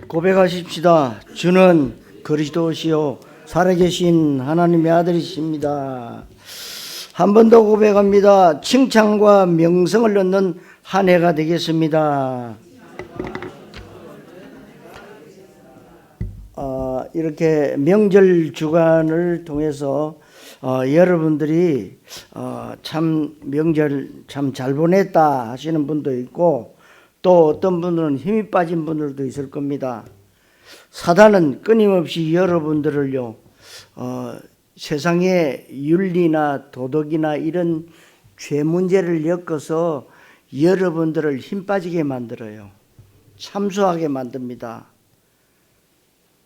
고백하십시다. 주는 그리스도시요 살아계신 하나님의 아들이십니다. 한 번 더 고백합니다. 칭찬과 명성을 얻는 한 해가 되겠습니다. 이렇게 명절 주간을 통해서 여러분들이 참 명절 참 잘 보냈다 하시는 분도 있고, 또 어떤 분들은 힘이 빠진 분들도 있을 겁니다. 사단은 끊임없이 여러분들을요, 세상의 윤리나 도덕이나 이런 죄 문제를 엮어서 여러분들을 힘 빠지게 만들어요. 참소하게 만듭니다.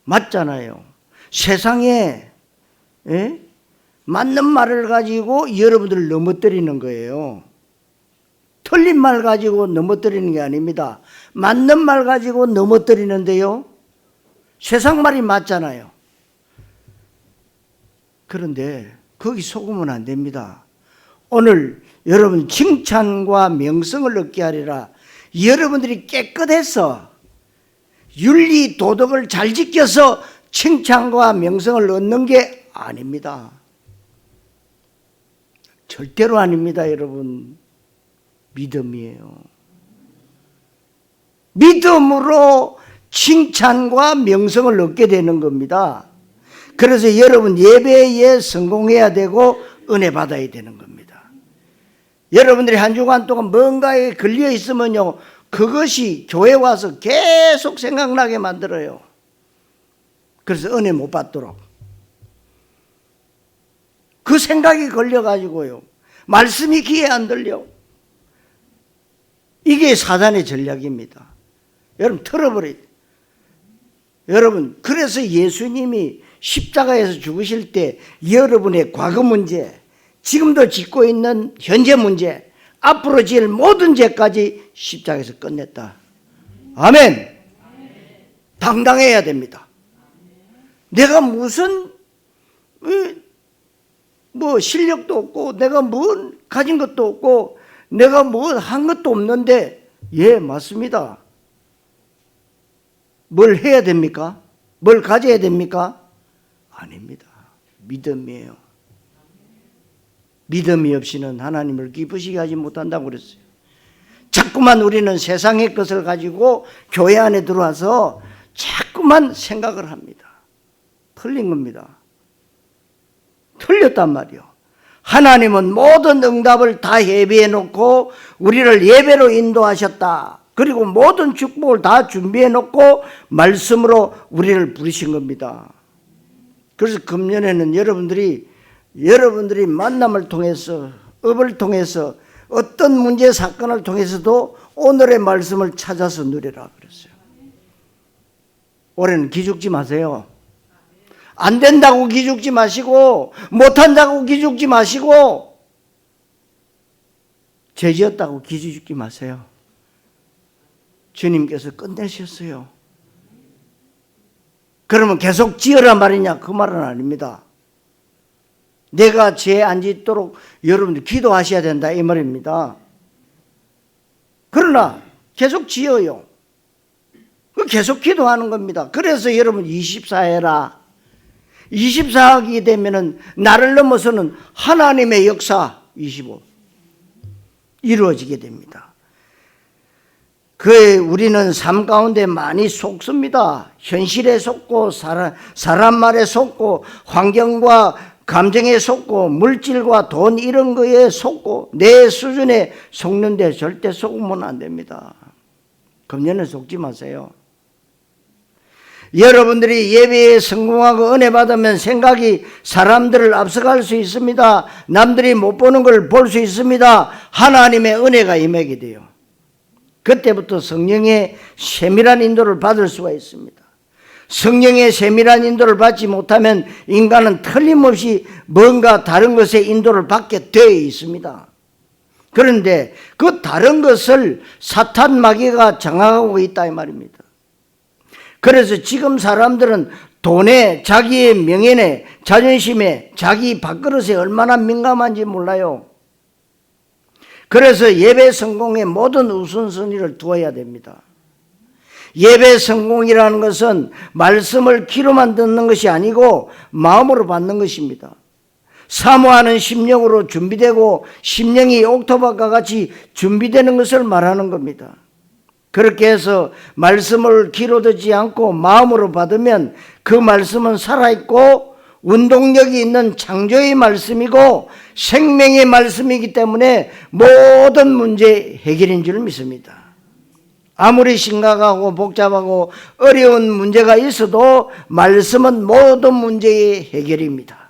맞잖아요. 세상에 맞는 말을 가지고 여러분들을 넘어뜨리는 거예요. 틀린 말 가지고 넘어뜨리는 게 아닙니다. 맞는 말 가지고 넘어뜨리는데요, 세상 말이 맞잖아요. 그런데 거기 속으면 안 됩니다. 오늘 여러분 칭찬과 명성을 얻게 하리라. 여러분들이 깨끗해서 윤리 도덕을 잘 지켜서 칭찬과 명성을 얻는 게 아닙니다. 절대로 아닙니다. 여러분, 믿음이에요. 믿음으로 칭찬과 명성을 얻게 되는 겁니다. 그래서 여러분 예배에 성공해야 되고 은혜 받아야 되는 겁니다. 여러분들이 한 주간 동안 뭔가에 걸려 있으면요, 그것이 교회 와서 계속 생각나게 만들어요. 그래서 은혜 못 받도록. 그 생각이 걸려가지고요, 말씀이 귀에 안 들려. 이게 사단의 전략입니다. 여러분 틀어버려요. 여러분, 그래서 예수님이 십자가에서 죽으실 때 여러분의 과거 문제, 지금도 짓고 있는 현재 문제, 앞으로 지을 모든 죄까지 십자가에서 끝냈다. 아멘. 당당해야 됩니다. 내가 무슨 뭐 실력도 없고, 내가 뭐 가진 것도 없고, 내가 뭐 한 것도 없는데, 예, 맞습니다. 뭘 해야 됩니까? 뭘 가져야 됩니까? 아닙니다. 믿음이에요. 믿음이 없이는 하나님을 기쁘시게 하지 못한다고 그랬어요. 자꾸만 우리는 세상의 것을 가지고 교회 안에 들어와서 자꾸만 생각을 합니다. 틀린 겁니다. 틀렸단 말이요. 하나님은 모든 응답을 다 예비해 놓고 우리를 예배로 인도하셨다. 그리고 모든 축복을 다 준비해 놓고 말씀으로 우리를 부르신 겁니다. 그래서 금년에는 여러분들이 만남을 통해서, 업을 통해서, 어떤 문제 사건을 통해서도 오늘의 말씀을 찾아서 누리라 그랬어요. 올해는 기죽지 마세요. 안 된다고 기죽지 마시고, 못한다고 기죽지 마시고, 죄 지었다고 기죽지 마세요. 주님께서 끝내셨어요. 그러면 계속 지으라 말이냐? 그 말은 아닙니다. 내가 죄 안 짓도록 여러분들 기도하셔야 된다, 이 말입니다. 그러나 계속 지어요. 계속 기도하는 겁니다. 그래서 여러분 24해라. 24하게 되면은 나를 넘어서는 하나님의 역사 25 이루어지게 됩니다. 우리는 삶 가운데 많이 속습니다. 현실에 속고, 사람 말에 속고, 환경과 감정에 속고, 물질과 돈 이런 거에 속고, 내 수준에 속는데 절대 속으면 안 됩니다. 금년에 속지 마세요. 여러분들이 예배에 성공하고 은혜 받으면 생각이 사람들을 앞서갈 수 있습니다. 남들이 못 보는 걸 볼 수 있습니다. 하나님의 은혜가 임하게 돼요. 그때부터 성령의 세밀한 인도를 받을 수가 있습니다. 성령의 세밀한 인도를 받지 못하면 인간은 틀림없이 뭔가 다른 것의 인도를 받게 되어 있습니다. 그런데 그 다른 것을 사탄 마귀가 장악하고 있다 이 말입니다. 그래서 지금 사람들은 돈에, 자기의 명예에, 자존심에, 자기 밥그릇에 얼마나 민감한지 몰라요. 그래서 예배 성공의 모든 우선순위를 두어야 됩니다. 예배 성공이라는 것은 말씀을 귀로만 듣는 것이 아니고 마음으로 받는 것입니다. 사모하는 심령으로 준비되고 심령이 옥토밭과 같이 준비되는 것을 말하는 겁니다. 그렇게 해서 말씀을 귀로 듣지 않고 마음으로 받으면 그 말씀은 살아있고 운동력이 있는 창조의 말씀이고 생명의 말씀이기 때문에 모든 문제 해결인 줄 믿습니다. 아무리 심각하고 복잡하고 어려운 문제가 있어도 말씀은 모든 문제의 해결입니다.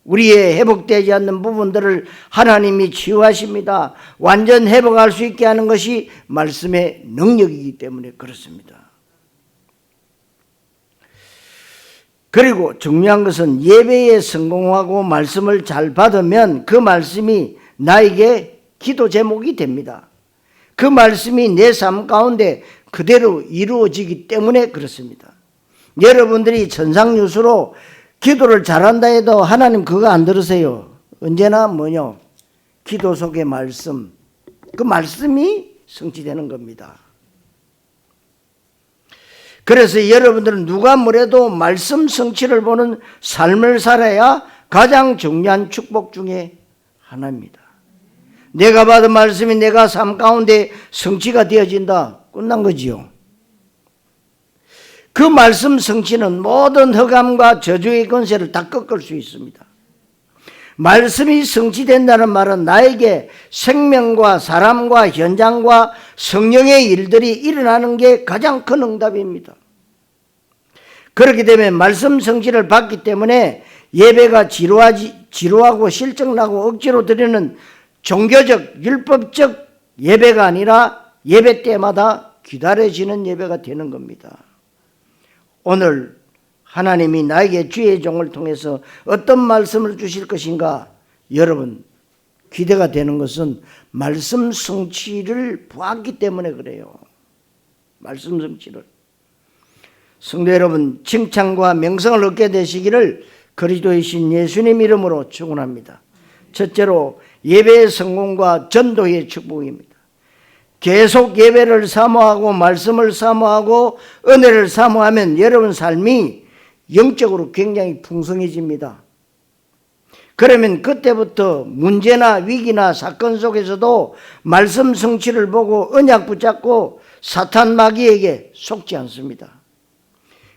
우리의 회복되지 않는 부분들을 하나님이 치유하십니다. 완전 회복할 수 있게 하는 것이 말씀의 능력이기 때문에 그렇습니다. 그리고 중요한 것은 예배에 성공하고 말씀을 잘 받으면 그 말씀이 나에게 기도 제목이 됩니다. 그 말씀이 내 삶 가운데 그대로 이루어지기 때문에 그렇습니다. 여러분들이 천상유수로 기도를 잘한다 해도 하나님 그거 안 들으세요. 언제나 뭐냐? 기도 속의 말씀, 그 말씀이 성취되는 겁니다. 그래서 여러분들은 누가 뭐래도 말씀 성취를 보는 삶을 살아야 가장 중요한 축복 중에 하나입니다. 내가 받은 말씀이 내가 삶 가운데 성취가 되어진다. 끝난 거지요. 그 말씀 성취는 모든 흑암과 저주의 권세를 다 꺾을 수 있습니다. 말씀이 성취된다는 말은 나에게 생명과 사람과 현장과 성령의 일들이 일어나는 게 가장 큰 응답입니다. 그렇게 되면 말씀 성취를 받기 때문에 예배가 지루하고 실증나고 억지로 드리는 종교적 율법적 예배가 아니라 예배 때마다 기다려지는 예배가 되는 겁니다. 오늘 하나님이 나에게 주의 종을 통해서 어떤 말씀을 주실 것인가 여러분 기대가 되는 것은 말씀 성취를 보았기 때문에 그래요. 말씀 성취를. 성도 여러분 칭찬과 명성을 얻게 되시기를 그리스도의 신 예수님 이름으로 축원합니다. 첫째로 예배의 성공과 전도의 축복입니다. 계속 예배를 사모하고 말씀을 사모하고 은혜를 사모하면 여러분 삶이 영적으로 굉장히 풍성해집니다. 그러면 그때부터 문제나 위기나 사건 속에서도 말씀 성취를 보고 언약 붙잡고 사탄 마귀에게 속지 않습니다.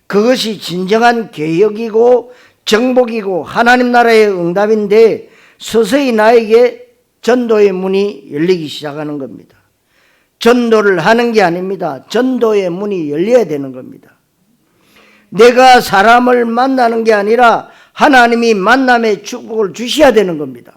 그것이 진정한 개혁이고 정복이고 하나님 나라의 응답인데 서서히 나에게 전도의 문이 열리기 시작하는 겁니다. 전도를 하는 게 아닙니다. 전도의 문이 열려야 되는 겁니다. 내가 사람을 만나는 게 아니라 하나님이 만남의 축복을 주셔야 되는 겁니다.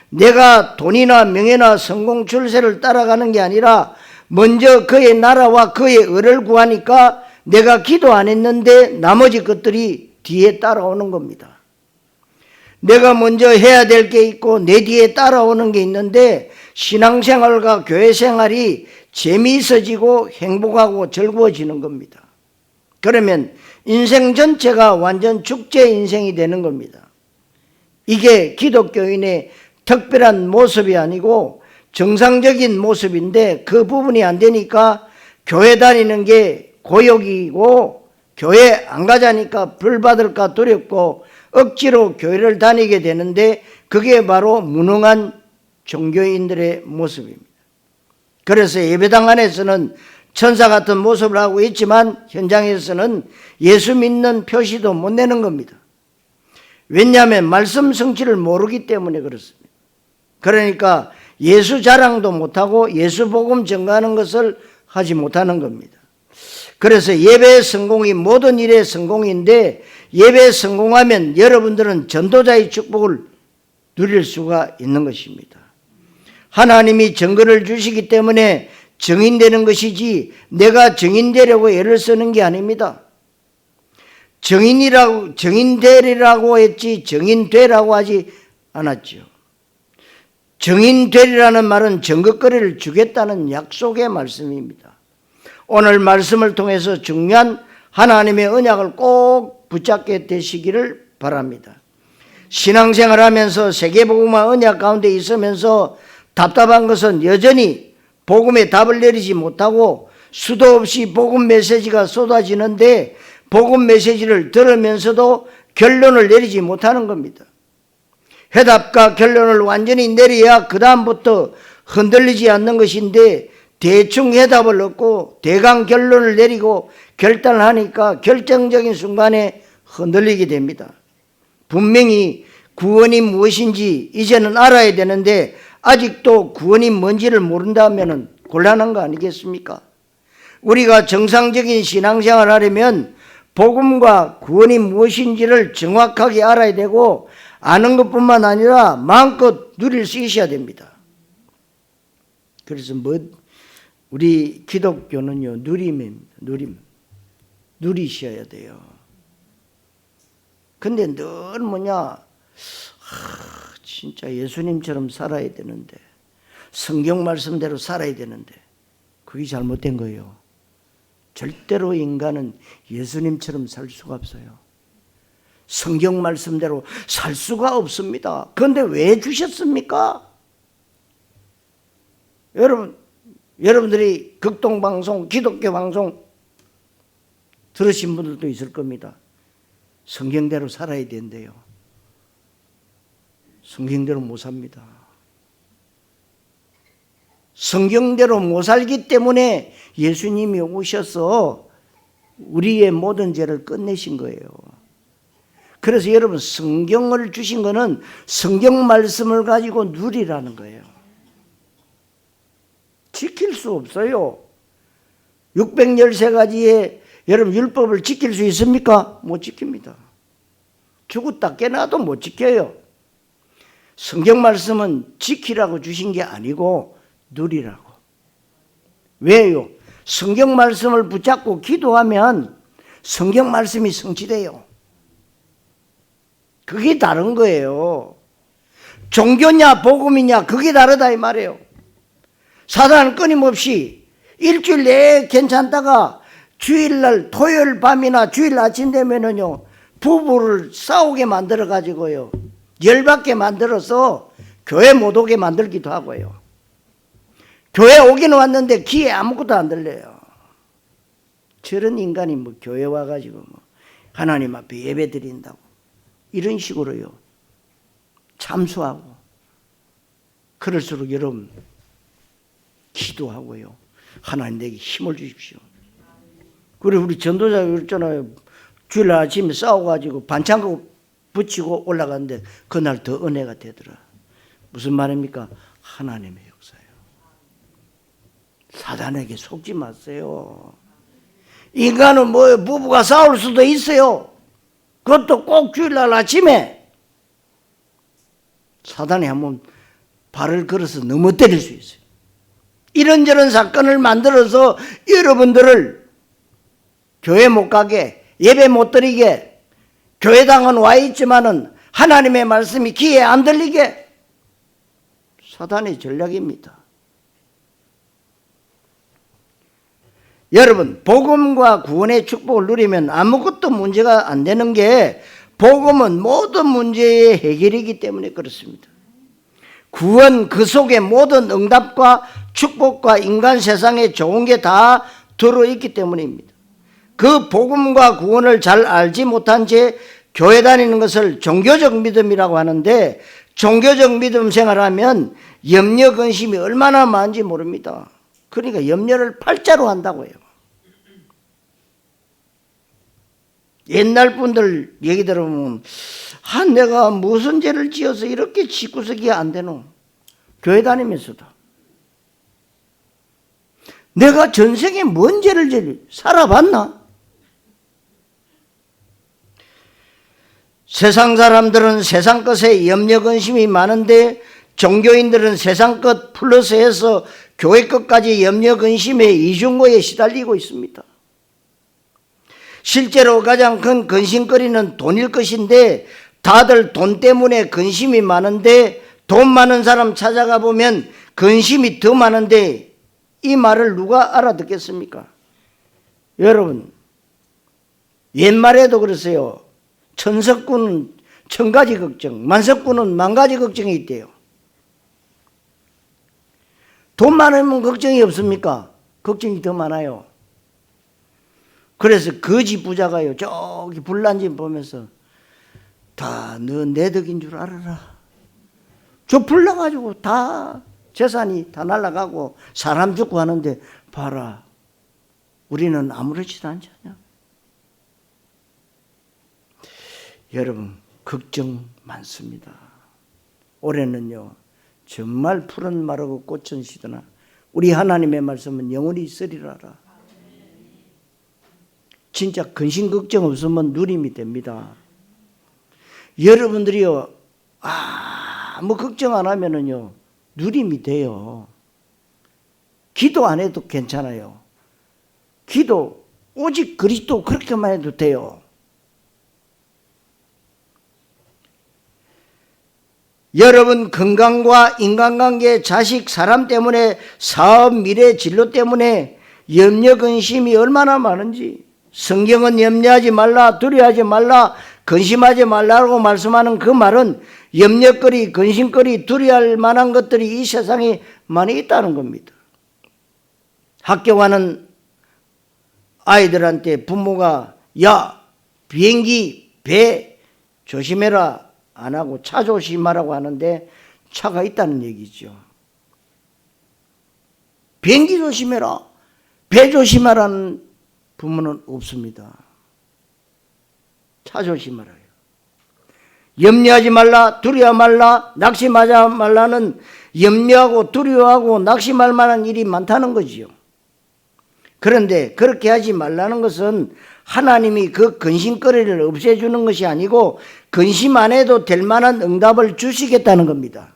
내가 돈이나 명예나 성공 출세를 따라가는 게 아니라 먼저 그의 나라와 그의 의를 구하니까 내가 기도 안 했는데 나머지 것들이 뒤에 따라오는 겁니다. 내가 먼저 해야 될 게 있고 내 뒤에 따라오는 게 있는데 신앙생활과 교회생활이 재미있어지고 행복하고 즐거워지는 겁니다. 그러면 인생 전체가 완전 축제 인생이 되는 겁니다. 이게 기독교인의 특별한 모습이 아니고 정상적인 모습인데 그 부분이 안 되니까 교회 다니는 게 고역이고 교회 안 가자니까 벌 받을까 두렵고 억지로 교회를 다니게 되는데 그게 바로 무능한 종교인들의 모습입니다. 그래서 예배당 안에서는 천사 같은 모습을 하고 있지만 현장에서는 예수 믿는 표시도 못 내는 겁니다. 왜냐하면 말씀 성취를 모르기 때문에 그렇습니다. 그러니까 예수 자랑도 못하고 예수 복음 전가하는 것을 하지 못하는 겁니다. 그래서 예배의 성공이 모든 일의 성공인데 예배에 성공하면 여러분들은 전도자의 축복을 누릴 수가 있는 것입니다. 하나님이 증거를 주시기 때문에 증인되는 것이지 내가 증인되려고 애를 쓰는 게 아닙니다. 증인되리라고 했지 증인되라고 하지 않았죠. 증인되리라는 말은 증거거리를 주겠다는 약속의 말씀입니다. 오늘 말씀을 통해서 중요한 하나님의 언약을 꼭 붙잡게 되시기를 바랍니다. 신앙생활하면서 세계복음화 언약 가운데 있으면서 답답한 것은 여전히 복음의 답을 내리지 못하고 수도 없이 복음 메시지가 쏟아지는데 복음 메시지를 들으면서도 결론을 내리지 못하는 겁니다. 해답과 결론을 완전히 내려야 그 다음부터 흔들리지 않는 것인데 대충 해답을 얻고 대강 결론을 내리고 결단을 하니까 결정적인 순간에 흔들리게 됩니다. 분명히 구원이 무엇인지 이제는 알아야 되는데 아직도 구원이 뭔지를 모른다면 곤란한 거 아니겠습니까? 우리가 정상적인 신앙생활을 하려면 복음과 구원이 무엇인지를 정확하게 알아야 되고 아는 것뿐만 아니라 마음껏 누릴 수 있어야 됩니다. 그래서 우리 기독교는요, 누림입니다. 누리셔야 돼요. 근데 늘 진짜 예수님처럼 살아야 되는데, 성경 말씀대로 살아야 되는데, 그게 잘못된 거예요. 절대로 인간은 예수님처럼 살 수가 없어요. 성경 말씀대로 살 수가 없습니다. 그런데 왜 주셨습니까? 여러분들이 극동방송, 기독교 방송 들으신 분들도 있을 겁니다. 성경대로 살아야 된대요. 성경대로 못 삽니다. 성경대로 못 살기 때문에 예수님이 오셔서 우리의 모든 죄를 끝내신 거예요. 그래서 여러분, 성경을 주신 거는 성경 말씀을 가지고 누리라는 거예요. 지킬 수 없어요. 613가지의 여러분 율법을 지킬 수 있습니까? 못 지킵니다. 죽었다 깨나도 못 지켜요. 성경 말씀은 지키라고 주신 게 아니고 누리라고. 왜요? 성경 말씀을 붙잡고 기도하면 성경 말씀이 성취돼요. 그게 다른 거예요. 종교냐 복음이냐 그게 다르다 이 말이에요. 사단은 끊임없이 일주일 내에 괜찮다가 주일날 토요일 밤이나 주일 아침 되면은요 부부를 싸우게 만들어 가지고요 열받게 만들어서 교회 못 오게 만들기도 하고요. 교회 오기는 왔는데 귀에 아무것도 안 들려요. 저런 인간이 교회 와가지고 하나님 앞에 예배 드린다고 이런 식으로요 참수하고, 그럴수록 여러분 기도하고요 하나님 내게 힘을 주십시오. 그리고 우리 전도자가 그랬잖아요. 주일 아침에 싸워가지고 반창고 붙이고 올라갔는데 그날 더 은혜가 되더라. 무슨 말입니까? 하나님의 역사예요. 사단에게 속지 마세요. 인간은 부부가 싸울 수도 있어요. 그것도 꼭 주일날 아침에 사단이 한번 발을 걸어서 넘어뜨릴 수 있어요. 이런저런 사건을 만들어서 여러분들을 교회 못 가게, 예배 못 드리게, 교회당은 와 있지만은 하나님의 말씀이 귀에 안 들리게, 사단의 전략입니다. 여러분, 복음과 구원의 축복을 누리면 아무것도 문제가 안 되는 게 복음은 모든 문제의 해결이기 때문에 그렇습니다. 구원 그 속에 모든 응답과 축복과 인간 세상에 좋은 게 다 들어있기 때문입니다. 그 복음과 구원을 잘 알지 못한 채 교회 다니는 것을 종교적 믿음이라고 하는데, 종교적 믿음 생활하면 염려 근심이 얼마나 많은지 모릅니다. 그러니까 염려를 팔자로 한다고 해요. 옛날 분들 얘기 들어보면 내가 무슨 죄를 지어서 이렇게 집구석이 안 되노? 교회 다니면서도 내가 전생에 뭔 죄를 살아봤나? 세상 사람들은 세상 것에 염려 근심이 많은데 종교인들은 세상 것 플러스해서 교회 것까지 염려 근심의 이중고에 시달리고 있습니다. 실제로 가장 큰 근심거리는 돈일 것인데 다들 돈 때문에 근심이 많은데 돈 많은 사람 찾아가 보면 근심이 더 많은데 이 말을 누가 알아듣겠습니까? 여러분, 옛말에도 그랬어요. 천석군은 천가지 걱정, 만석군은 만가지 걱정이 있대요. 돈 많으면 걱정이 없습니까? 걱정이 더 많아요. 그래서 거지 부자가요, 저기 불난집 보면서 다 너 내 덕인 줄 알아라. 저 불나가지고 다 재산이 다 날아가고 사람 죽고 하는데 봐라, 우리는 아무렇지도 않잖냐. 여러분, 걱정 많습니다. 올해는요, 정말 푸른 마르고 꽃은 시드나 우리 하나님의 말씀은 영원히 있으리라라. 진짜 근심 걱정 없으면 누림이 됩니다. 여러분들이요, 아무 걱정 안 하면은요, 누림이 돼요. 기도 안 해도 괜찮아요. 기도 오직 그리스도 그렇게만 해도 돼요. 여러분 건강과 인간관계, 자식, 사람 때문에, 사업, 미래, 진로 때문에 염려, 근심이 얼마나 많은지, 성경은 염려하지 말라, 두려워하지 말라, 근심하지 말라고 말씀하는 그 말은 염려거리, 근심거리, 두려워할 만한 것들이 이 세상에 많이 있다는 겁니다. 학교 가는 아이들한테 부모가 야, 비행기, 배 조심해라 안 하고 차 조심하라고 하는데 차가 있다는 얘기죠. 비행기 조심해라, 배 조심하라는 부모는 없습니다. 차 조심하라요. 염려하지 말라, 두려워 말라, 낙심하지 말라는 염려하고 두려워하고 낙심할 만한 일이 많다는 거지요. 그런데 그렇게 하지 말라는 것은 하나님이 그 근심거리를 없애주는 것이 아니고 근심 안 해도 될 만한 응답을 주시겠다는 겁니다.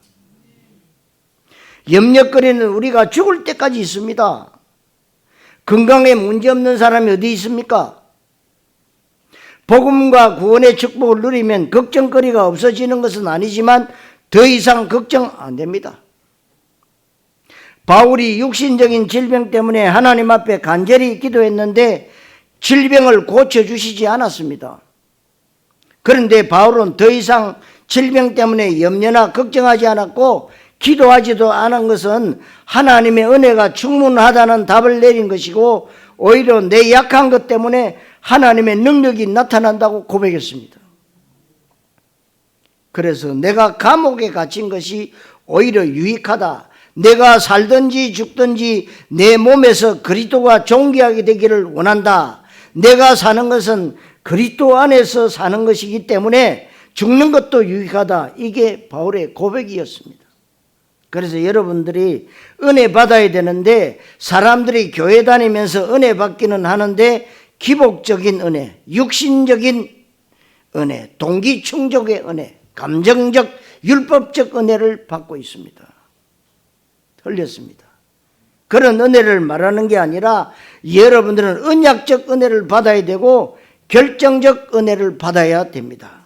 염려거리는 우리가 죽을 때까지 있습니다. 건강에 문제없는 사람이 어디 있습니까? 복음과 구원의 축복을 누리면 걱정거리가 없어지는 것은 아니지만 더 이상 걱정 안 됩니다. 바울이 육신적인 질병 때문에 하나님 앞에 간절히 기도했는데 질병을 고쳐주시지 않았습니다. 그런데 바울은 더 이상 질병 때문에 염려나 걱정하지 않았고 기도하지도 않은 것은 하나님의 은혜가 충분하다는 답을 내린 것이고 오히려 내 약한 것 때문에 하나님의 능력이 나타난다고 고백했습니다. 그래서 내가 감옥에 갇힌 것이 오히려 유익하다. 내가 살든지 죽든지 내 몸에서 그리스도가 존귀하게 되기를 원한다. 내가 사는 것은 그리스도 안에서 사는 것이기 때문에 죽는 것도 유익하다. 이게 바울의 고백이었습니다. 그래서 여러분들이 은혜 받아야 되는데 사람들이 교회 다니면서 은혜 받기는 하는데 기복적인 은혜, 육신적인 은혜, 동기 충족의 은혜, 감정적, 율법적 은혜를 받고 있습니다. 틀렸습니다. 그런 은혜를 말하는 게 아니라 여러분들은 언약적 은혜를 받아야 되고 결정적 은혜를 받아야 됩니다.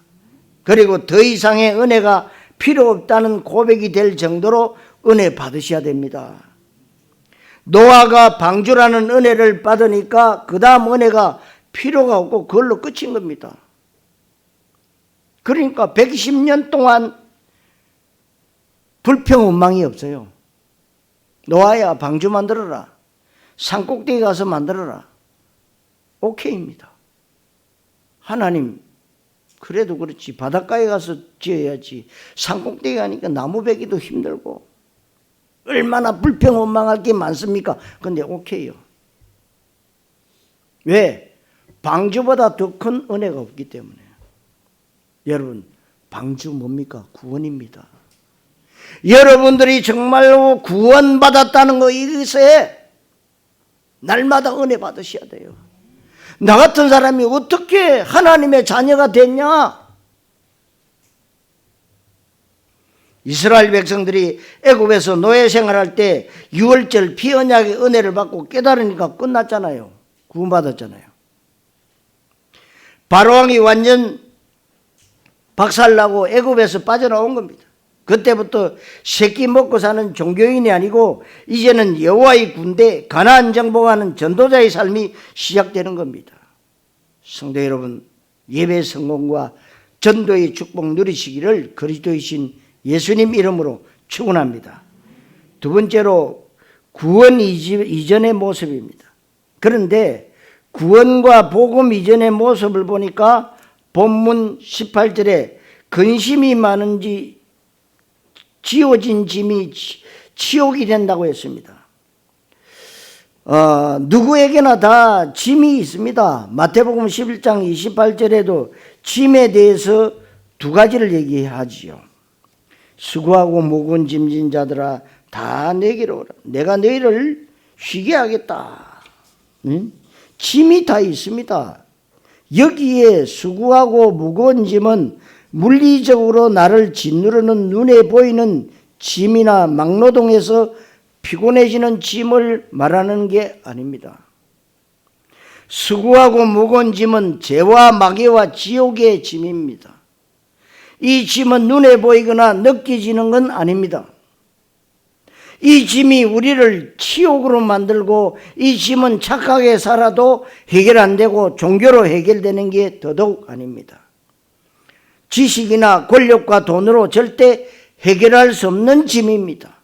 그리고 더 이상의 은혜가 필요 없다는 고백이 될 정도로 은혜 받으셔야 됩니다. 노아가 방주라는 은혜를 받으니까 그 다음 은혜가 필요가 없고 그걸로 끝인 겁니다. 그러니까 110년 동안 불평원망이 없어요. 노아야 방주 만들어라. 산꼭대기 가서 만들어라. 오케이입니다. 하나님 그래도 그렇지 바닷가에 가서 지어야지 산꼭대기 가니까 나무 베기도 힘들고 얼마나 불평원망할 게 많습니까? 근데 오케이요. 왜? 방주보다 더 큰 은혜가 없기 때문에. 여러분 방주 뭡니까? 구원입니다. 여러분들이 정말로 구원받았다는 거 이것에 날마다 은혜 받으셔야 돼요. 나 같은 사람이 어떻게 하나님의 자녀가 됐냐? 이스라엘 백성들이 애굽에서 노예 생활할 때 유월절 피 언약의 은혜를 받고 깨달으니까 끝났잖아요. 구원받았잖아요. 바로왕이 완전 박살나고 애굽에서 빠져나온 겁니다. 그때부터 새끼 먹고 사는 종교인이 아니고 이제는 여호와의 군대, 가나안 정복하는 전도자의 삶이 시작되는 겁니다. 성도 여러분, 예배 성공과 전도의 축복 누리시기를 그리스도이신 예수님 이름으로 축원합니다. 두 번째로 구원 이전의 모습입니다. 그런데 구원과 복음 이전의 모습을 보니까 본문 18절에 근심이 많은지 지어진 짐이 치욕이 된다고 했습니다. 누구에게나 다 짐이 있습니다. 마태복음 11장 28절에도 짐에 대해서 두 가지를 얘기하지요. 수고하고 무거운 짐진 자들아 다 내게로 오라. 내가 너희를 쉬게 하겠다. 응? 짐이 다 있습니다. 여기에 수고하고 무거운 짐은 물리적으로 나를 짓누르는 눈에 보이는 짐이나 막노동에서 피곤해지는 짐을 말하는 게 아닙니다. 수고하고 무거운 짐은 죄와 마귀와 지옥의 짐입니다. 이 짐은 눈에 보이거나 느껴지는 건 아닙니다. 이 짐이 우리를 치욕으로 만들고 이 짐은 착하게 살아도 해결 안 되고 종교로 해결되는 게 더더욱 아닙니다. 지식이나 권력과 돈으로 절대 해결할 수 없는 짐입니다.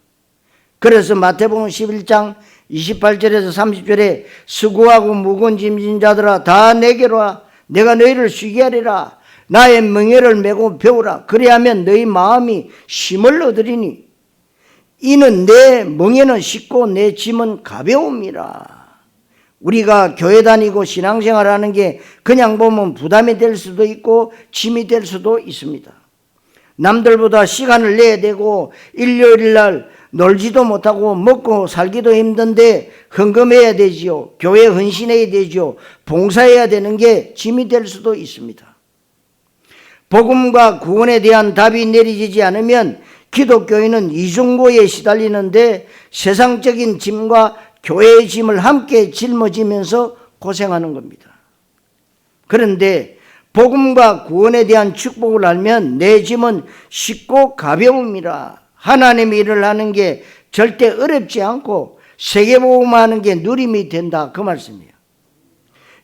그래서 마태복음 11장 28절에서 30절에 수고하고 무거운 짐진 자들아 다 내게로 와. 내가 너희를 쉬게 하리라. 나의 멍에를 메고 배우라. 그리하면 너희 마음이 쉼을 얻으리니 이는 내 멍에는 쉽고 내 짐은 가벼움이라. 우리가 교회 다니고 신앙생활하는 게 그냥 보면 부담이 될 수도 있고 짐이 될 수도 있습니다. 남들보다 시간을 내야 되고 일요일 날 놀지도 못하고 먹고 살기도 힘든데 헌금해야 되지요. 교회에 헌신해야 되지요. 봉사해야 되는 게 짐이 될 수도 있습니다. 복음과 구원에 대한 답이 내려지지 않으면 기독교인은 이중고에 시달리는데 세상적인 짐과 교회의 짐을 함께 짊어지면서 고생하는 겁니다. 그런데 복음과 구원에 대한 축복을 알면 내 짐은 쉽고 가벼움이라. 하나님의 일을 하는 게 절대 어렵지 않고 세계복음하는 게 누림이 된다 그 말씀이에요.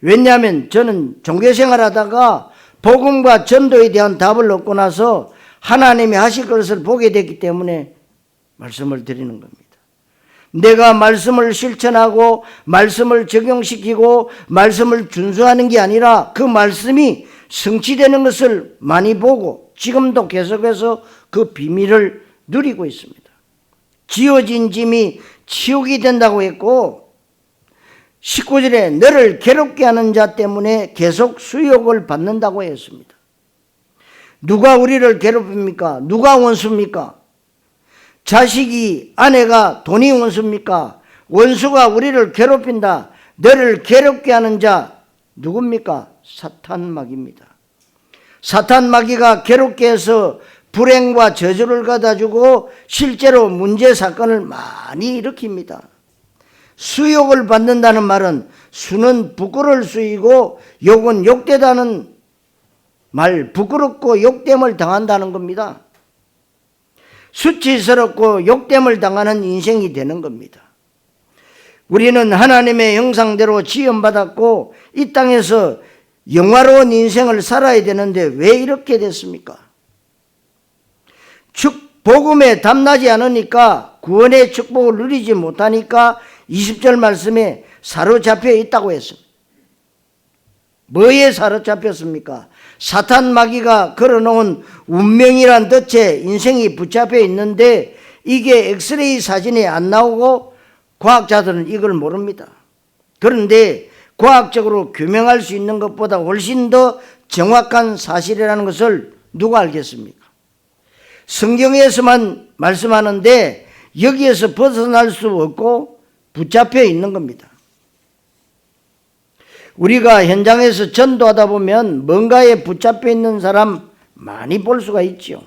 왜냐하면 저는 종교생활 하다가 복음과 전도에 대한 답을 얻고 나서 하나님이 하실 것을 보게 됐기 때문에 말씀을 드리는 겁니다. 내가 말씀을 실천하고 말씀을 적용시키고 말씀을 준수하는 게 아니라 그 말씀이 성취되는 것을 많이 보고 지금도 계속해서 그 비밀을 누리고 있습니다. 지어진 짐이 치욕이 된다고 했고 19절에 너를 괴롭게 하는 자 때문에 계속 수욕을 받는다고 했습니다. 누가 우리를 괴롭힙니까? 누가 원수입니까? 자식이, 아내가, 돈이 원수입니까? 원수가 우리를 괴롭힌다. 너를 괴롭게 하는 자 누굽니까? 사탄마귀입니다. 사탄마귀가 괴롭게 해서 불행과 저주를 가다주고 실제로 문제 사건을 많이 일으킵니다. 수욕을 받는다는 말은 수는 부끄러울 수이고 욕은 욕되다는 말, 부끄럽고 욕됨을 당한다는 겁니다. 수치스럽고 욕됨을 당하는 인생이 되는 겁니다. 우리는 하나님의 형상대로 지음받았고 이 땅에서 영화로운 인생을 살아야 되는데 왜 이렇게 됐습니까? 복음에 답나지 않으니까 구원의 축복을 누리지 못하니까 20절 말씀에 사로잡혀 있다고 했습니다. 뭐에 사로잡혔습니까? 사탄 마귀가 걸어놓은 운명이란 덫에 인생이 붙잡혀 있는데 이게 엑스레이 사진에 안 나오고 과학자들은 이걸 모릅니다. 그런데 과학적으로 규명할 수 있는 것보다 훨씬 더 정확한 사실이라는 것을 누가 알겠습니까? 성경에서만 말씀하는데 여기에서 벗어날 수 없고 붙잡혀 있는 겁니다. 우리가 현장에서 전도하다 보면 뭔가에 붙잡혀 있는 사람 많이 볼 수가 있죠.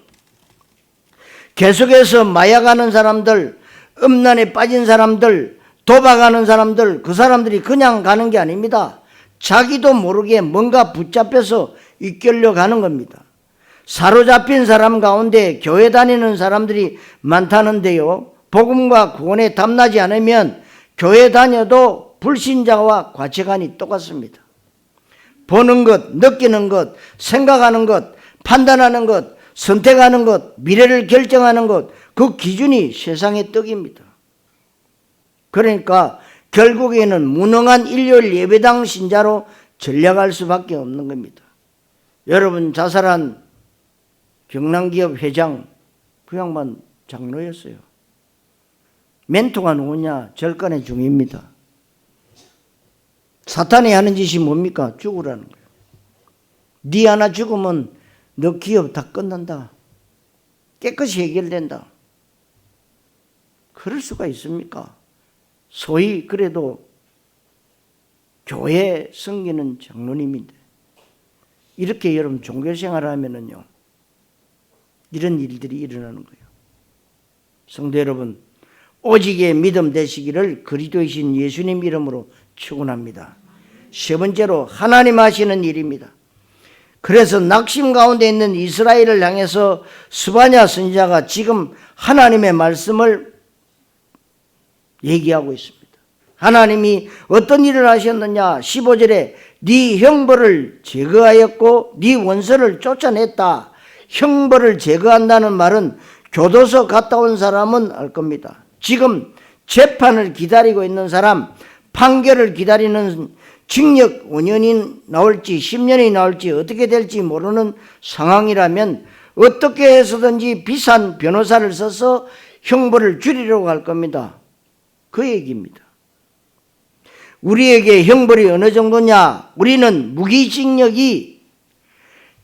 계속해서 마약하는 사람들, 음란에 빠진 사람들, 도박하는 사람들, 그 사람들이 그냥 가는 게 아닙니다. 자기도 모르게 뭔가 붙잡혀서 이끌려 가는 겁니다. 사로잡힌 사람 가운데 교회 다니는 사람들이 많다는데요. 복음과 구원에 답나지 않으면 교회 다녀도 불신자와 가치관이 똑같습니다. 보는 것, 느끼는 것, 생각하는 것, 판단하는 것, 선택하는 것, 미래를 결정하는 것, 그 기준이 세상의 떡입니다. 그러니까 결국에는 무능한 일요일 예배당 신자로 전락할 수밖에 없는 겁니다. 여러분, 자살한 경남기업 회장, 그 양반 장로였어요. 멘토가 누구냐? 절간의 중입니다. 사탄이 하는 짓이 뭡니까? 죽으라는 거예요. 네 하나 죽으면 너 기업 다 끝난다. 깨끗이 해결된다. 그럴 수가 있습니까? 소위 그래도 교회 섬기는 장로님인데 이렇게 여러분 종교생활을 하면은요, 이런 일들이 일어나는 거예요. 성도 여러분, 오직의 믿음 되시기를 그리스도이신 예수님 이름으로 축원합니다. 세 번째로 하나님 하시는 일입니다. 그래서 낙심 가운데 있는 이스라엘을 향해서 스바냐 선지자가 지금 하나님의 말씀을 얘기하고 있습니다. 하나님이 어떤 일을 하셨느냐? 15절에 네 형벌을 제거하였고 네 원수를 쫓아냈다. 형벌을 제거한다는 말은 교도소 갔다 온 사람은 알 겁니다. 지금 재판을 기다리고 있는 사람, 판결을 기다리는 징역 5년이 나올지 10년이 나올지 어떻게 될지 모르는 상황이라면 어떻게 해서든지 비싼 변호사를 써서 형벌을 줄이려고 할 겁니다. 그 얘기입니다. 우리에게 형벌이 어느 정도냐? 우리는 무기징역이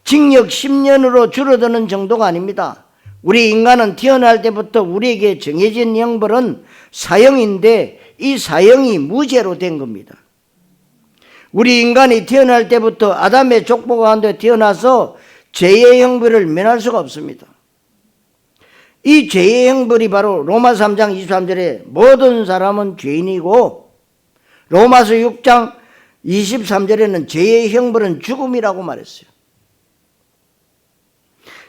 징역 10년으로 줄어드는 정도가 아닙니다. 우리 인간은 태어날 때부터 우리에게 정해진 형벌은 사형인데 이 사형이 무죄로 된 겁니다. 우리 인간이 태어날 때부터 아담의 족보 가운데 태어나서 죄의 형벌을 면할 수가 없습니다. 이 죄의 형벌이 바로 로마서 3장 23절에 모든 사람은 죄인이고 로마서 6장 23절에는 죄의 형벌은 죽음이라고 말했어요.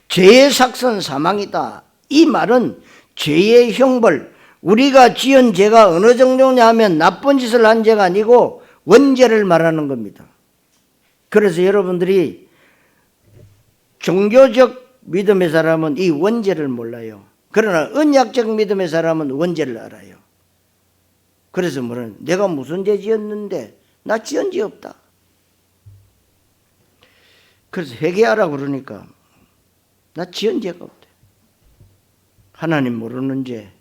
죄의 삭선 사망이다. 이 말은 죄의 형벌, 우리가 지은 죄가 어느 정도냐 하면 나쁜 짓을 한 죄가 아니고 원죄를 말하는 겁니다. 그래서 여러분들이 종교적 믿음의 사람은 이 원죄를 몰라요. 그러나 언약적 믿음의 사람은 원죄를 알아요. 그래서 뭐라는, 내가 무슨 죄 지었는데 나 지은 죄 없다. 그래서 회개하라 그러니까 나 지은 죄가 없대. 하나님 모르는 죄,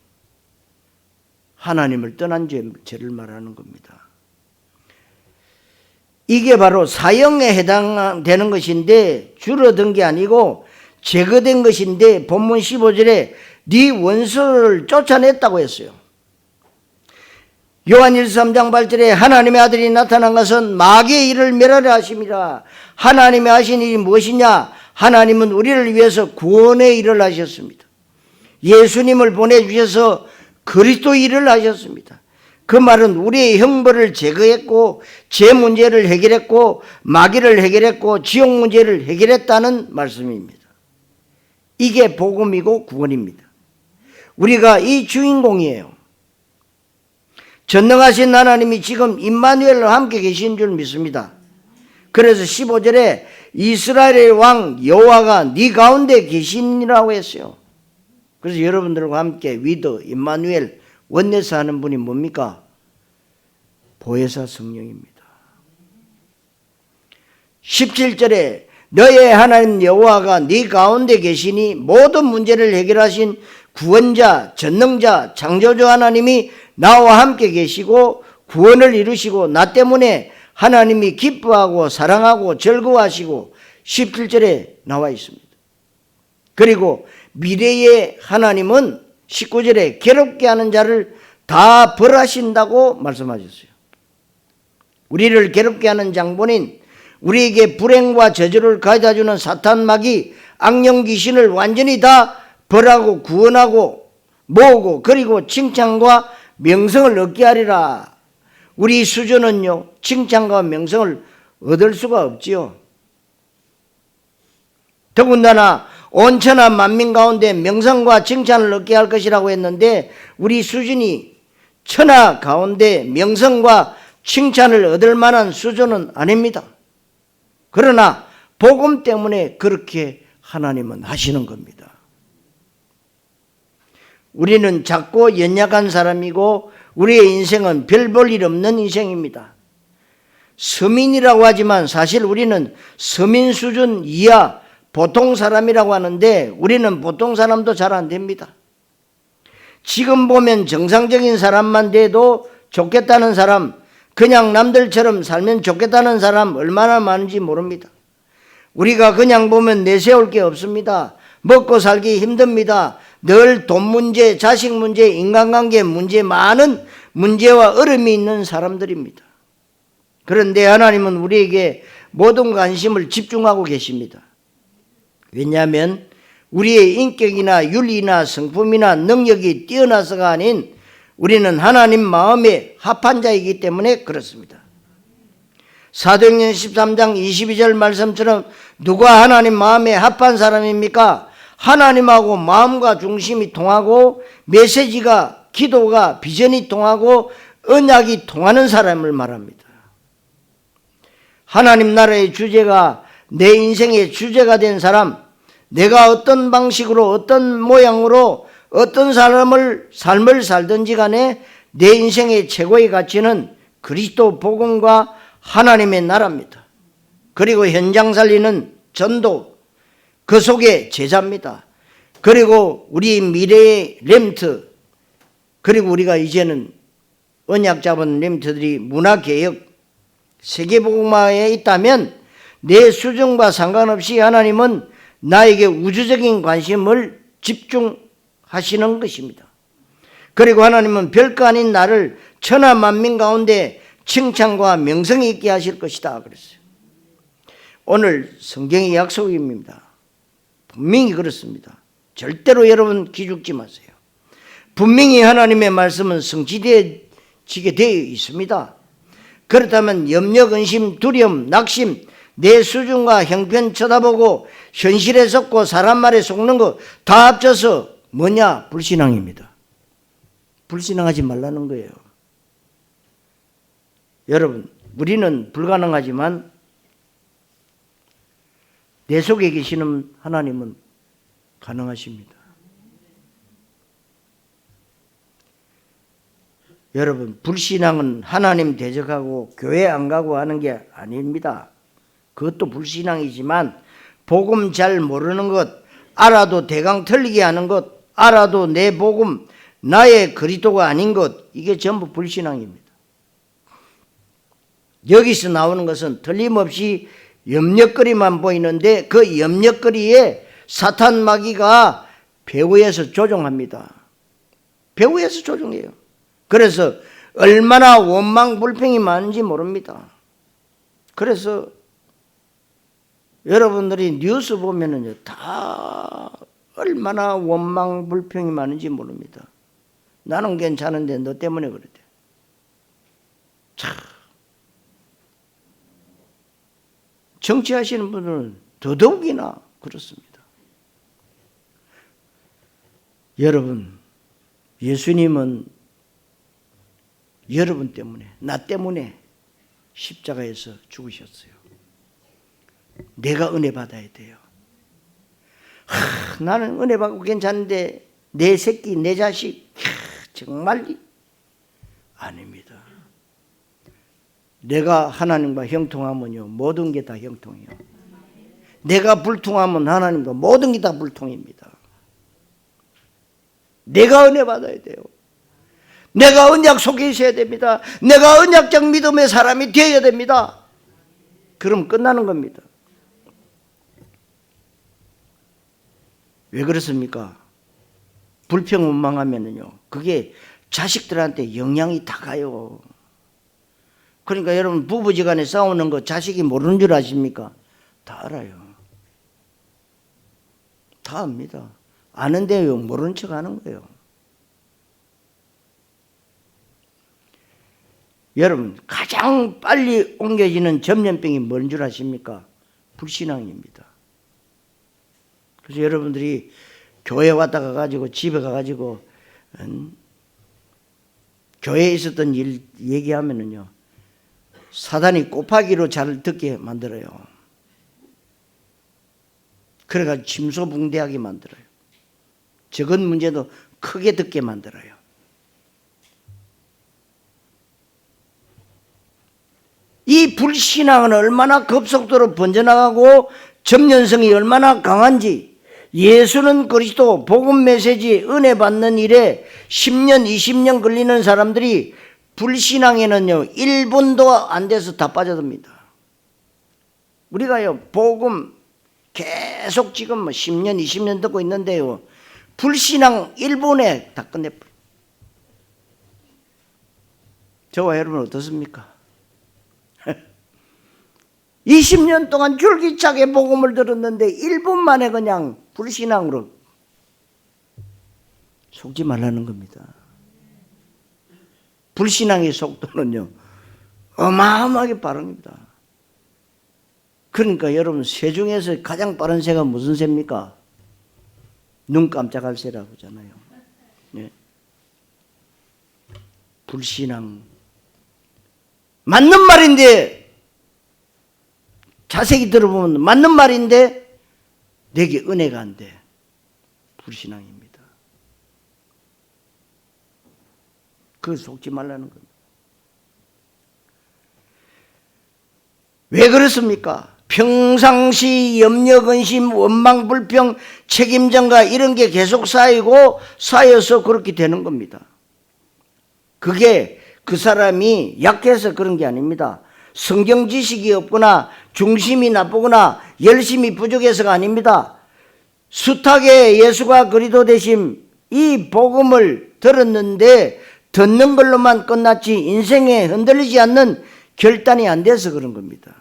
하나님을 떠난 죄를 말하는 겁니다. 이게 바로 사형에 해당되는 것인데 줄어든 게 아니고 제거된 것인데 본문 15절에 네 원수를 쫓아냈다고 했어요. 요한일서 3장 8절에 하나님의 아들이 나타난 것은 마귀의 일을 멸하려 하심이라. 하나님의 하신 일이 무엇이냐? 하나님은 우리를 위해서 구원의 일을 하셨습니다. 예수님을 보내주셔서 그리스도의 일을 하셨습니다. 그 말은 우리의 형벌을 제거했고 죄 문제를 해결했고 마귀를 해결했고 지옥 문제를 해결했다는 말씀입니다. 이게 복음이고 구원입니다. 우리가 이 주인공이에요. 전능하신 하나님이 지금 임마누엘과 함께 계신 줄 믿습니다. 그래서 15절에 이스라엘의 왕 여호와가 네 가운데 계시니라고 했어요. 그래서 여러분들과 함께 위드 임마누엘 원내서 하는 분이 뭡니까? 보혜사 성령입니다. 17절에 너의 하나님 여호와가 네 가운데 계시니 모든 문제를 해결하신 구원자, 전능자, 창조주 하나님이 나와 함께 계시고 구원을 이루시고 나 때문에 하나님이 기뻐하고 사랑하고 즐거워하시고 17절에 나와 있습니다. 그리고 미래의 하나님은 19절에 괴롭게 하는 자를 다 벌하신다고 말씀하셨어요. 우리를 괴롭게 하는 장본인, 우리에게 불행과 저주를 가져다주는 사탄 마귀, 악령 귀신을 완전히 다 벌하고 구원하고 모으고 그리고 칭찬과 명성을 얻게 하리라. 우리 수준은요, 칭찬과 명성을 얻을 수가 없지요. 더군다나 온 천하 만민 가운데 명성과 칭찬을 얻게 할 것이라고 했는데 우리 수준이 천하 가운데 명성과 칭찬을 얻을 만한 수준은 아닙니다. 그러나 복음 때문에 그렇게 하나님은 하시는 겁니다. 우리는 작고 연약한 사람이고 우리의 인생은 별 볼 일 없는 인생입니다. 서민이라고 하지만 사실 우리는 서민 수준 이하 보통 사람이라고 하는데 우리는 보통 사람도 잘 안 됩니다. 지금 보면 정상적인 사람만 돼도 좋겠다는 사람, 그냥 남들처럼 살면 좋겠다는 사람 얼마나 많은지 모릅니다. 우리가 그냥 보면 내세울 게 없습니다. 먹고 살기 힘듭니다. 늘 돈 문제, 자식 문제, 인간관계 문제, 많은 문제와 어려움이 있는 사람들입니다. 그런데 하나님은 우리에게 모든 관심을 집중하고 계십니다. 왜냐하면 우리의 인격이나 윤리나 성품이나 능력이 뛰어나서가 아닌 우리는 하나님 마음에 합한 자이기 때문에 그렇습니다. 사도행전 13장 22절 말씀처럼 누가 하나님 마음에 합한 사람입니까? 하나님하고 마음과 중심이 통하고 메시지가, 기도가, 비전이 통하고 언약이 통하는 사람을 말합니다. 하나님 나라의 주제가 내 인생의 주제가 된 사람, 내가 어떤 방식으로 어떤 모양으로 어떤 삶을 살든지 간에 내 인생의 최고의 가치는 그리스도 복음과 하나님의 나라입니다. 그리고 현장 살리는 전도, 그 속에 제자입니다. 그리고 우리 미래의 렘트, 그리고 우리가 이제는 언약 잡은 렘트들이 문화개혁, 세계복음화에 있다면 내 수준과 상관없이 하나님은 나에게 우주적인 관심을 집중하시는 것입니다. 그리고 하나님은 별거 아닌 나를 천하 만민 가운데 칭찬과 명성이 있게 하실 것이다 그랬어요. 오늘 성경의 약속입니다. 분명히 그렇습니다. 절대로 여러분 기죽지 마세요. 분명히 하나님의 말씀은 성취되어지게 되어 있습니다. 그렇다면 염려, 근심, 두려움, 낙심, 내 수준과 형편 쳐다보고 현실에 속고 사람 말에 속는 거 다 합쳐서 뭐냐? 불신앙입니다. 불신앙하지 말라는 거예요. 여러분, 우리는 불가능하지만 내 속에 계시는 하나님은 가능하십니다. 여러분, 불신앙은 하나님 대적하고 교회 안 가고 하는 게 아닙니다. 그것도 불신앙이지만 복음 잘 모르는 것, 알아도 대강 틀리게 하는 것, 알아도 내 복음, 나의 그리스도가 아닌 것, 이게 전부 불신앙입니다. 여기서 나오는 것은 틀림없이 염려거리만 보이는데 그 염려거리에 사탄 마귀가 배후에서 조종합니다. 배후에서 조종해요. 그래서 얼마나 원망 불평이 많은지 모릅니다. 그래서 여러분들이 뉴스 보면은요, 다 얼마나 원망 불평이 많은지 모릅니다. 나는 괜찮은데 너 때문에 그랬대. 참. 정치하시는 분들은 더더욱이나 그렇습니다. 여러분, 예수님은 여러분 때문에, 나 때문에 십자가에서 죽으셨어요. 내가 은혜 받아야 돼요. 나는 은혜 받고 괜찮은데 내 새끼, 내 자식 정말 아닙니다. 내가 하나님과 형통하면요, 모든 게 다 형통해요. 내가 불통하면 하나님과 모든 게 다 불통입니다. 내가 은혜 받아야 돼요. 내가 언약 속에 있어야 됩니다. 내가 언약적 믿음의 사람이 되어야 됩니다. 그럼 끝나는 겁니다. 왜 그렇습니까? 불평 원망하면은요, 그게 자식들한테 영향이 다 가요. 그러니까 여러분, 부부지간에 싸우는 거 자식이 모르는 줄 아십니까? 다 알아요. 다 압니다. 아는데요, 모르는 척 하는 거예요. 여러분, 가장 빨리 옮겨지는 전염병이 뭔 줄 아십니까? 불신앙입니다. 그래서 여러분들이 교회 왔다 가가지고 집에 가가지고 교회에 있었던 일 얘기하면은요, 사단이 곱하기로 잘 듣게 만들어요. 그래가지고 침소붕대하게 만들어요. 적은 문제도 크게 듣게 만들어요. 이 불신앙은 얼마나 급속도로 번져나가고 점연성이 얼마나 강한지, 예수는 그리스도 복음 메시지 은혜 받는 일에 10년 20년 걸리는 사람들이 불신앙에는요 1분도 안 돼서 다 빠져듭니다. 우리가요 복음 계속 지금 10년 20년 듣고 있는데요 불신앙 1분에 다 끝내버려요. 저와 여러분 어떻습니까? 20년 동안 줄기차게 복음을 들었는데 1분 만에 그냥 불신앙으로 속지 말라는 겁니다. 불신앙의 속도는요 어마어마하게 빠른 겁니다. 그러니까 여러분 새 중에서 가장 빠른 새가 무슨 새입니까? 눈 깜짝할 새라고 하잖아요. 네. 불신앙 맞는 말인데 자세히 들어보면 맞는 말인데 내게 은혜가 안 돼. 불신앙입니다. 그걸 속지 말라는 겁니다. 왜 그렇습니까? 평상시 염려, 근심, 원망, 불평, 책임전가 이런 게 계속 쌓여서 그렇게 되는 겁니다. 그게 그 사람이 약해서 그런 게 아닙니다. 성경 지식이 없거나 중심이 나쁘거나 열심이 부족해서가 아닙니다. 숱하게 예수가 그리스도 되심 이 복음을 들었는데 듣는 걸로만 끝났지 인생에 흔들리지 않는 결단이 안 돼서 그런 겁니다.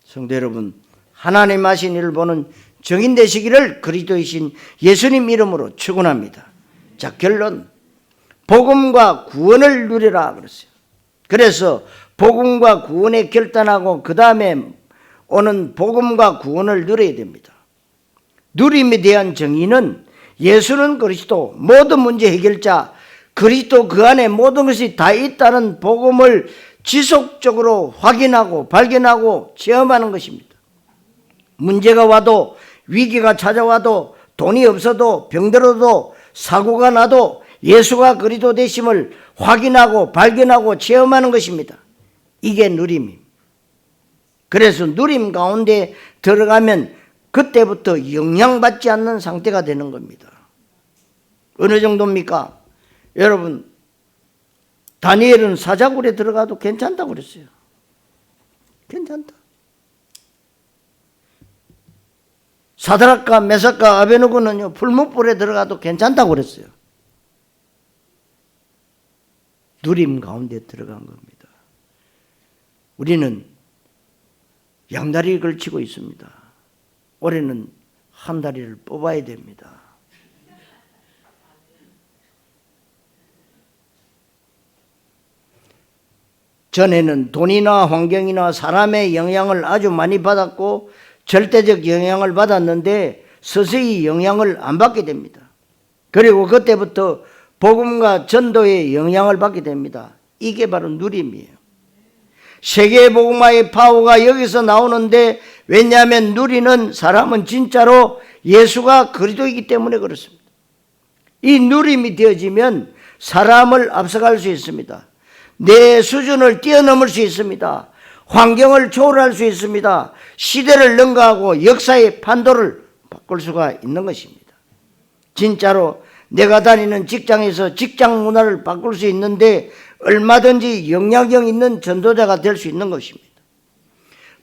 성도 여러분, 하나님 하신 일을 보는 정인 되시기를 그리스도이신 예수님 이름으로 축원합니다. 자, 결론. 복음과 구원을 누리라 그랬어요. 그래서 복음과 구원에 결단하고 그 다음에 오는 복음과 구원을 누려야 됩니다. 누림에 대한 정의는 예수는 그리스도 모든 문제 해결자, 그리스도 그 안에 모든 것이 다 있다는 복음을 지속적으로 확인하고 발견하고 체험하는 것입니다. 문제가 와도 위기가 찾아와도 돈이 없어도 병들어도 사고가 나도 예수가 그리스도 되심을 확인하고 발견하고 체험하는 것입니다. 이게 누림입니다. 그래서 누림 가운데 들어가면 그때부터 영향받지 않는 상태가 되는 겁니다. 어느 정도입니까? 여러분, 다니엘은 사자굴에 들어가도 괜찮다고 그랬어요. 괜찮다. 사드락과 메삭과 아베느고는요 풀무불에 들어가도 괜찮다고 그랬어요. 누림 가운데 들어간 겁니다. 우리는 양다리를 걸치고 있습니다. 올해는 한 다리를 뽑아야 됩니다. 전에는 돈이나 환경이나 사람의 영향을 아주 많이 받았고 절대적 영향을 받았는데 서서히 영향을 안 받게 됩니다. 그리고 그때부터 복음과 전도의 영향을 받게 됩니다. 이게 바로 누림이에요. 세계 복음화의 파워가 여기서 나오는데 왜냐하면 누리는 사람은 진짜로 예수가 그리스도이기 때문에 그렇습니다. 이 누림이 되어지면 사람을 앞서갈 수 있습니다. 내 수준을 뛰어넘을 수 있습니다. 환경을 초월할 수 있습니다. 시대를 능가하고 역사의 판도를 바꿀 수가 있는 것입니다. 진짜로 내가 다니는 직장에서 직장 문화를 바꿀 수 있는데 얼마든지 영향력 있는 전도자가 될 수 있는 것입니다.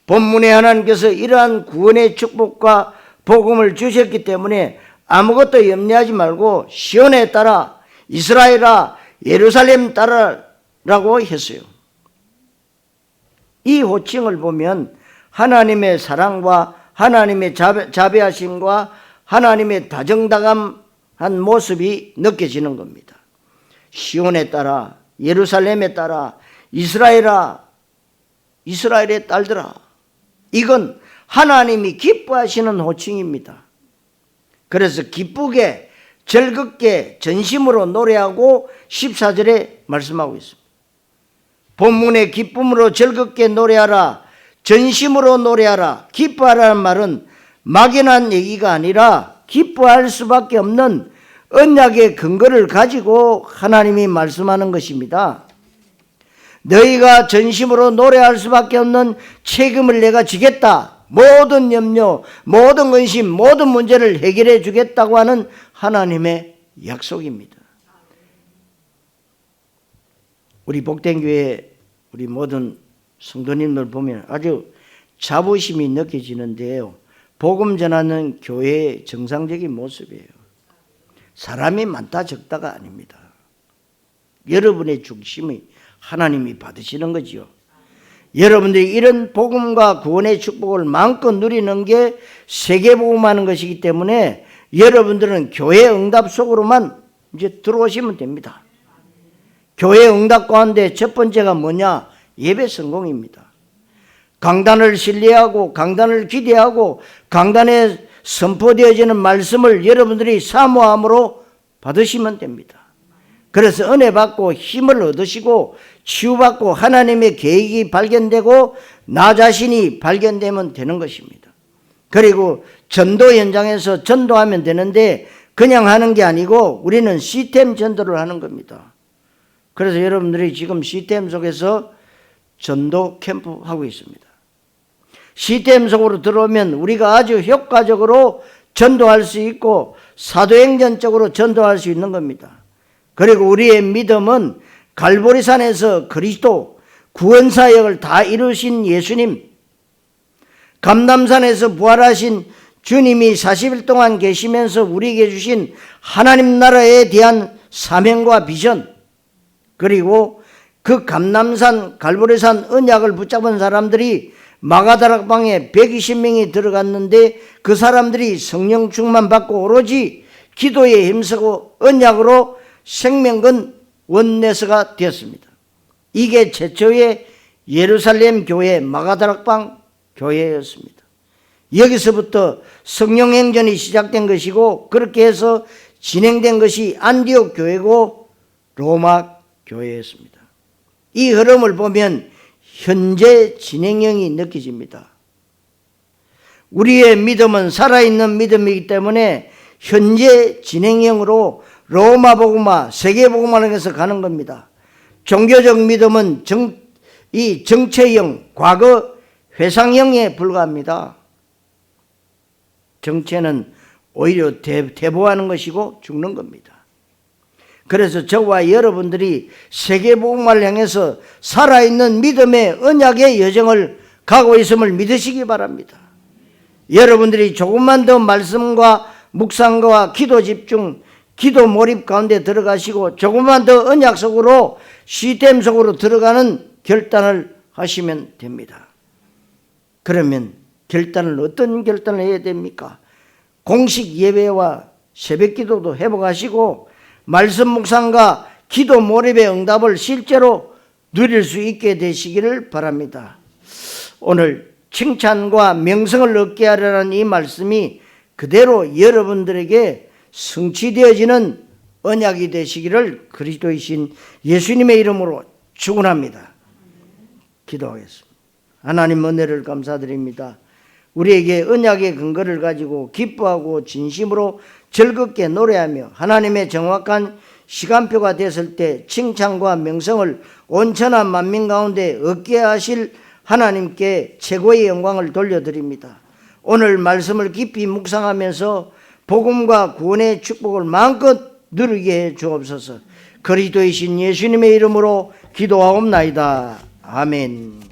본문에 하나님께서 이러한 구원의 축복과 복음을 주셨기 때문에 아무것도 염려하지 말고 시온에 따라 이스라엘아 예루살렘 따라라고 했어요. 이 호칭을 보면 하나님의 사랑과 하나님의 자비하심과 하나님의 다정다감한 모습이 느껴지는 겁니다. 시온에 따라 예루살렘에 따라 이스라엘아 이스라엘의 딸들아, 이건 하나님이 기뻐하시는 호칭입니다. 그래서 기쁘게 즐겁게 전심으로 노래하고 14절에 말씀하고 있습니다. 본문의 기쁨으로 즐겁게 노래하라, 전심으로 노래하라. 기뻐하라는 말은 막연한 얘기가 아니라 기뻐할 수밖에 없는 언약의 근거를 가지고 하나님이 말씀하는 것입니다. 너희가 전심으로 노래할 수밖에 없는 책임을 내가 지겠다. 모든 염려, 모든 근심, 모든 문제를 해결해 주겠다고 하는 하나님의 약속입니다. 우리 복된 교회 우리 모든 성도님들 보면 아주 자부심이 느껴지는데요. 복음 전하는 교회의 정상적인 모습이에요. 사람이 많다 적다가 아닙니다. 여러분의 중심이 하나님이 받으시는 거지요. 여러분들이 이런 복음과 구원의 축복을 마음껏 누리는 게 세계복음하는 것이기 때문에 여러분들은 교회 응답 속으로만 이제 들어오시면 됩니다. 교회 응답 가운데 첫 번째가 뭐냐? 예배 성공입니다. 강단을 신뢰하고 강단을 기대하고 강단에 선포되어지는 말씀을 여러분들이 사모함으로 받으시면 됩니다. 그래서 은혜 받고 힘을 얻으시고 치유받고 하나님의 계획이 발견되고 나 자신이 발견되면 되는 것입니다. 그리고 전도 현장에서 전도하면 되는데 그냥 하는 게 아니고 우리는 시스템 전도를 하는 겁니다. 그래서 여러분들이 지금 시스템 속에서 전도 캠프 하고 있습니다. 시스템 속으로 들어오면 우리가 아주 효과적으로 전도할 수 있고 사도행전적으로 전도할 수 있는 겁니다. 그리고 우리의 믿음은 갈보리산에서 그리스도 구원사역을 다 이루신 예수님, 감람산에서 부활하신 주님이 40일 동안 계시면서 우리에게 주신 하나님 나라에 대한 사명과 비전, 그리고 그 감람산 갈보리산 언약을 붙잡은 사람들이 마가다락방에 120명이 들어갔는데 그 사람들이 성령 충만 받고 오로지 기도에 힘쓰고 언약으로 생명건 원내스가 되었습니다. 이게 최초의 예루살렘 교회 마가다락방 교회였습니다. 여기서부터 성령행전이 시작된 것이고 그렇게 해서 진행된 것이 안디옥 교회고 로마 교회였습니다. 이 흐름을 보면 현재 진행형이 느껴집니다. 우리의 믿음은 살아있는 믿음이기 때문에 현재 진행형으로 로마 복음화, 세계 복음화를 해서 가는 겁니다. 종교적 믿음은 이 정체형, 과거 회상형에 불과합니다. 정체는 오히려 대보하는 것이고 죽는 겁니다. 그래서 저와 여러분들이 세계 복음화를 향해서 살아있는 믿음의 언약의 여정을 가고 있음을 믿으시기 바랍니다. 여러분들이 조금만 더 말씀과 묵상과 기도 집중, 기도 몰입 가운데 들어가시고 조금만 더 언약 속으로 시스템 속으로 들어가는 결단을 하시면 됩니다. 그러면 결단을 어떤 결단을 해야 됩니까? 공식 예배와 새벽 기도도 회복하시고 말씀 묵상과 기도 몰입의 응답을 실제로 누릴 수 있게 되시기를 바랍니다. 오늘 칭찬과 명성을 얻게 하려는 이 말씀이 그대로 여러분들에게 성취되어지는 언약이 되시기를 그리스도이신 예수님의 이름으로 축원합니다. 기도하겠습니다. 하나님 은혜를 감사드립니다. 우리에게 언약의 근거를 가지고 기뻐하고 진심으로 즐겁게 노래하며 하나님의 정확한 시간표가 됐을 때 칭찬과 명성을 온천한 만민 가운데 얻게 하실 하나님께 최고의 영광을 돌려드립니다. 오늘 말씀을 깊이 묵상하면서 복음과 구원의 축복을 마음껏 누리게 해 주옵소서. 그리스도이신 예수님의 이름으로 기도하옵나이다. 아멘.